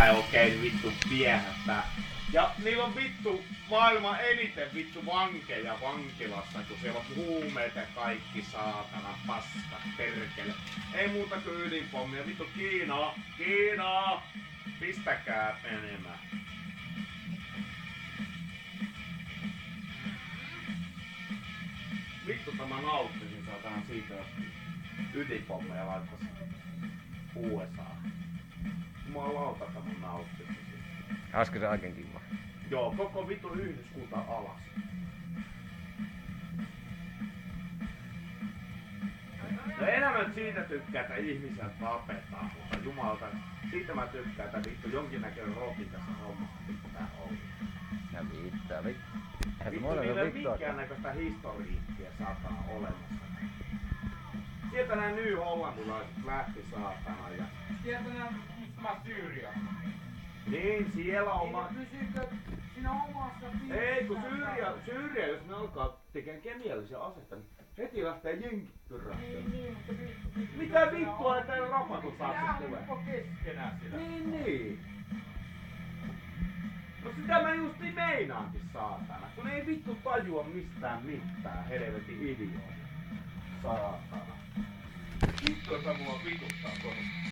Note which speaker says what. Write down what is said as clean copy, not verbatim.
Speaker 1: oikein vittu viehättää. Ja niillä on vittu maailman eniten vittu vankeja vankilassa, kun siellä on huumeet ja kaikki saatana paskat perkele. Ei muuta kuin ydinpommia. Vittu Kiina! Kiina! Pistäkää menemään. Vittu tämä nauttisin saatana siitä, jos ydinpommeja laittais USA. Jumalauta tämä nauttisin.
Speaker 2: Olisiko se oikein kiva?
Speaker 1: Joo, koko vittu yhdyskunta alas. No enemmän siitä tykkää, että ihmisiä tapetaan, mutta jumalta, siitä mä tykkään, että vittu jonkinnäköinen roti tässä hommassa pitää olla.
Speaker 2: Ja viittaa, vittu.
Speaker 1: Vittu niillä ei minkäännäköistä historiikkia saatana olemassa. Sieltä nää New-hollandilaiset lähti saatana ja...
Speaker 3: Sieltä nää Syyria.
Speaker 1: Niin, siellä on oma...
Speaker 3: Pysyykö siinä omassa piirissä?
Speaker 1: Ei, kun Syyria, jos ne alkaa tekemään kemiallisia aseita, niin heti lähtee jenkit pyrähtämään.
Speaker 3: Niin, mutta vittu.
Speaker 1: Mitä vittua, että ei rapatut taakse tulee?
Speaker 3: Nehän on keskenään sillä.
Speaker 1: Niin. No sitä mä justi meinaankin saatana, kun ei vittu tajua mistään mitään, helvetin idioota. Saatana. Vittu, että mua vituttaa tuossa.